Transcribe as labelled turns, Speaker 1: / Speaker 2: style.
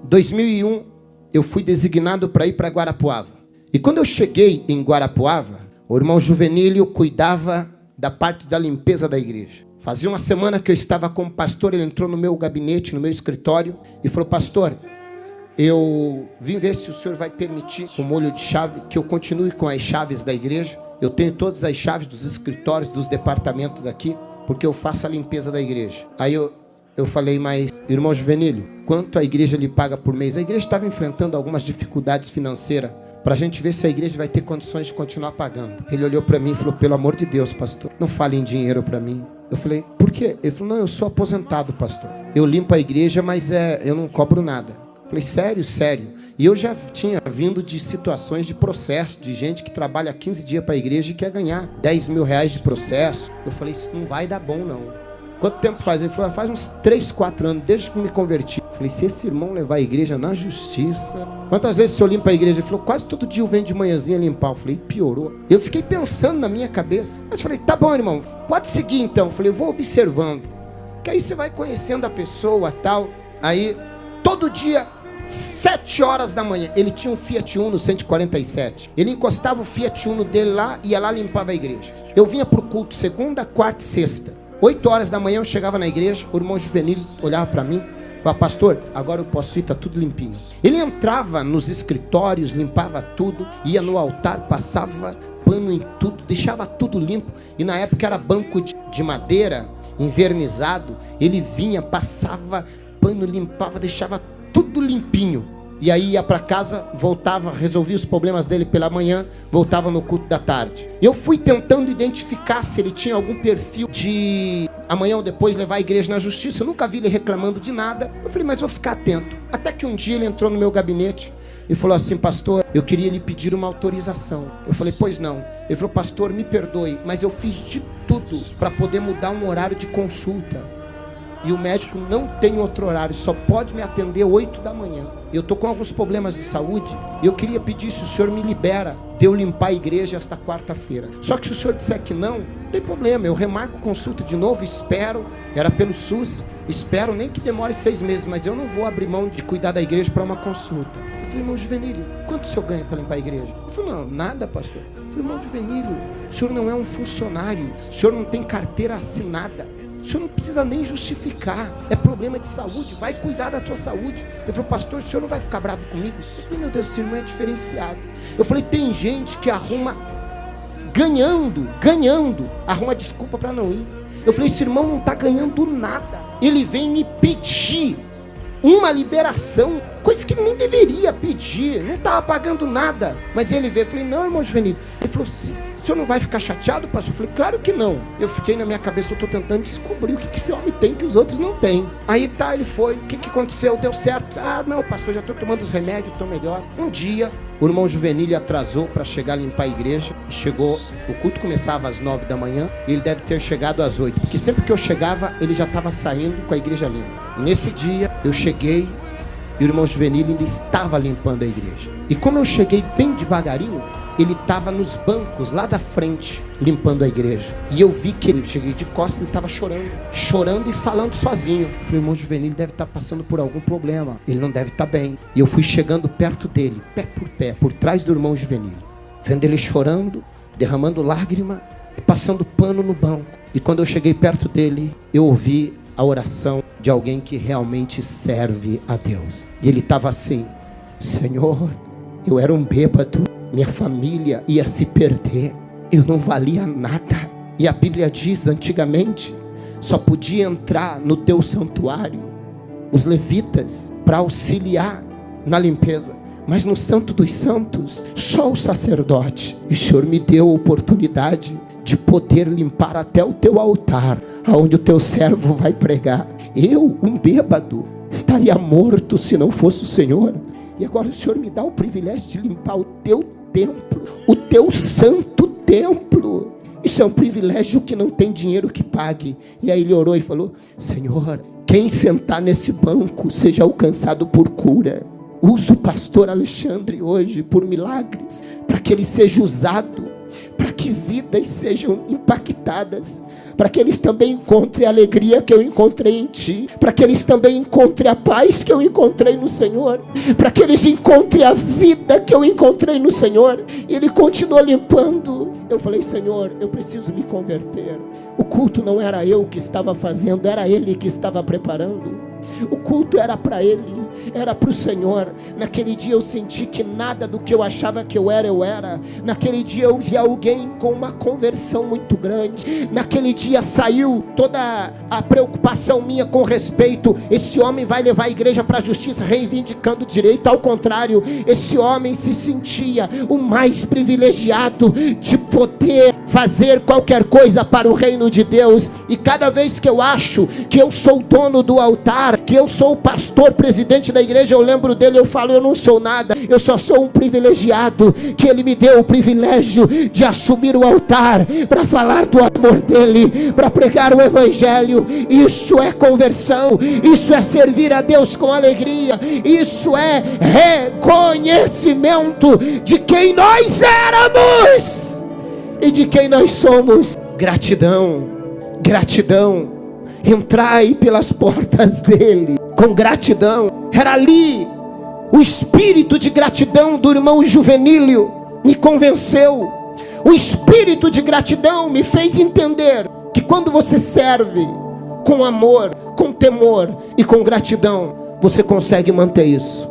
Speaker 1: 2001, eu fui designado para ir para Guarapuava. E quando eu cheguei em Guarapuava, o irmão Juvenílio cuidava da parte da limpeza da igreja. Fazia uma semana que eu estava como pastor, ele entrou no meu gabinete, no meu escritório, e falou: pastor, eu vim ver se o senhor vai permitir, com molho de chave, que eu continue com as chaves da igreja. Eu tenho todas as chaves dos escritórios, dos departamentos aqui, porque eu faço a limpeza da igreja. Aí eu falei: mas, irmão Juvenílio, quanto a igreja lhe paga por mês? A igreja estava enfrentando algumas dificuldades financeiras, para a gente ver se a igreja vai ter condições de continuar pagando. Ele olhou para mim e falou: pelo amor de Deus, pastor, não fale em dinheiro para mim. Eu falei: por quê? Ele falou: não, eu sou aposentado, pastor. Eu limpo a igreja, mas eu não cobro nada. Eu falei: sério, sério. E eu já tinha vindo de situações de processo, de gente que trabalha 15 dias para a igreja e quer ganhar 10 mil reais de processo. Eu falei: isso não vai dar bom, não. Quanto tempo faz? Ele falou: faz uns 3, 4 anos, desde que me converti. Eu falei: se esse irmão levar a igreja na justiça... Quantas vezes o senhor limpa a igreja? Ele falou: quase todo dia eu venho de manhãzinha limpar. Eu falei: piorou. Eu fiquei pensando na minha cabeça. Mas falei: tá bom, irmão, pode seguir então. Eu falei: eu vou observando. Que aí você vai conhecendo a pessoa, tal. Aí, todo dia, 7 horas da manhã, ele tinha um Fiat Uno 147. Ele encostava o Fiat Uno dele lá e ia lá limpava a igreja. Eu vinha pro culto segunda, quarta e sexta. 8 horas da manhã eu chegava na igreja, o irmão Juvenílio olhava para mim, falava: pastor, agora eu posso ir, tá tudo limpinho. Ele entrava nos escritórios, limpava tudo, ia no altar, passava pano em tudo, deixava tudo limpo. E na época era banco de madeira, envernizado. Ele vinha, passava pano, limpava, deixava tudo limpinho. E aí ia para casa, voltava, resolvia os problemas dele pela manhã, voltava no culto da tarde. Eu fui tentando identificar se ele tinha algum perfil de amanhã ou depois levar a igreja na justiça. Eu nunca vi ele reclamando de nada. Eu falei: mas vou ficar atento. Até que um dia ele entrou no meu gabinete e falou assim: pastor, eu queria lhe pedir uma autorização. Eu falei: pois não. Ele falou: pastor, me perdoe, mas eu fiz de tudo para poder mudar um horário de consulta. E o médico não tem outro horário, só pode me atender 8 da manhã. Eu estou com alguns problemas de saúde e eu queria pedir se o senhor me libera de eu limpar a igreja esta quarta-feira. Só que se o senhor disser que não tem problema, eu remarco consulta de novo, espero, era pelo SUS, espero nem que demore 6 meses, mas eu não vou abrir mão de cuidar da igreja para uma consulta. Eu falei: irmão Juvenílio, quanto o senhor ganha para limpar a igreja? Ele falou: não, nada, pastor. Eu falei: irmão Juvenílio, o senhor não é um funcionário, o senhor não tem carteira assinada. O senhor não precisa nem justificar. É problema de saúde, vai cuidar da tua saúde. Eu falei: pastor, o senhor não vai ficar bravo comigo? Eu falei: meu Deus, esse irmão é diferenciado. Eu falei: tem gente que arruma, ganhando, arruma desculpa para não ir. Eu falei: esse irmão não está ganhando nada. Ele vem me pedir uma liberação, coisa que ele nem deveria pedir, não estava pagando nada. Mas ele veio, eu falei: não, irmão Juvenílio. Ele falou: o senhor não vai ficar chateado, pastor? Eu falei: claro que não. Eu fiquei na minha cabeça, eu estou tentando descobrir o que esse homem tem que os outros não têm. Aí tá, ele foi, o que aconteceu? Deu certo? Ah, não, pastor, já estou tomando os remédios, estou melhor. Um dia, o irmão Juvenílio atrasou para chegar a limpar a igreja. Chegou, o culto começava às 9 da manhã, e ele deve ter chegado às 8, porque sempre que eu chegava, ele já estava saindo com a igreja limpa. E nesse dia, eu cheguei, e o irmão Juvenílio ainda estava limpando a igreja. E como eu cheguei bem devagarinho, ele estava nos bancos lá da frente, limpando a igreja. E eu vi que ele, cheguei de costas, ele estava chorando e falando sozinho. Eu falei: irmão Juvenílio deve estar passando por algum problema, ele não deve estar bem. E eu fui chegando perto dele, pé, por trás do irmão Juvenílio, vendo ele chorando, derramando lágrima e passando pano no banco. E quando eu cheguei perto dele, eu ouvi a oração de alguém que realmente serve a Deus. E ele estava assim: Senhor, eu era um bêbado, minha família ia se perder, eu não valia nada. E a Bíblia diz, antigamente, só podia entrar no teu santuário os levitas para auxiliar na limpeza, mas no Santo dos Santos, só o sacerdote. E o Senhor me deu a oportunidade de poder limpar até o teu altar, aonde o teu servo vai pregar. Eu, um bêbado, estaria morto se não fosse o Senhor. E agora o Senhor me dá o privilégio de limpar o teu templo, o teu santo templo. Isso é um privilégio que não tem dinheiro que pague. E aí ele orou e falou: Senhor, quem sentar nesse banco seja alcançado por cura. Usa o pastor Alexandre hoje por milagres, para que ele seja usado, para que vidas vidas sejam impactadas, para que eles também encontrem a alegria que eu encontrei em Ti, para que eles também encontrem a paz que eu encontrei no Senhor, para que eles encontrem a vida que eu encontrei no Senhor. E Ele continuou limpando. Eu falei: Senhor, eu preciso me converter. O culto não era eu que estava fazendo, era Ele que estava preparando. O culto era para Ele, era para o Senhor. Naquele dia eu senti que nada do que eu achava que eu era. Naquele dia eu vi alguém com uma conversão muito grande. Naquele dia saiu toda a preocupação minha com respeito: esse homem vai levar a igreja para a justiça, reivindicando direito. Ao contrário, esse homem se sentia o mais privilegiado de poder fazer qualquer coisa para o reino de Deus. E cada vez que eu acho que eu sou dono do altar, que eu sou o pastor, presidente da igreja, eu lembro dele, eu falo: eu não sou nada, eu só sou um privilegiado, que Ele me deu o privilégio de assumir o altar, para falar do amor dEle, para pregar o evangelho. Isso é conversão, isso é servir a Deus com alegria, isso é reconhecimento de quem nós éramos e de quem nós somos. Gratidão, gratidão. Entrai pelas portas dele com gratidão. Era ali o espírito de gratidão do irmão Juvenílio me convenceu. O espírito de gratidão me fez entender que quando você serve com amor, com temor e com gratidão, você consegue manter isso.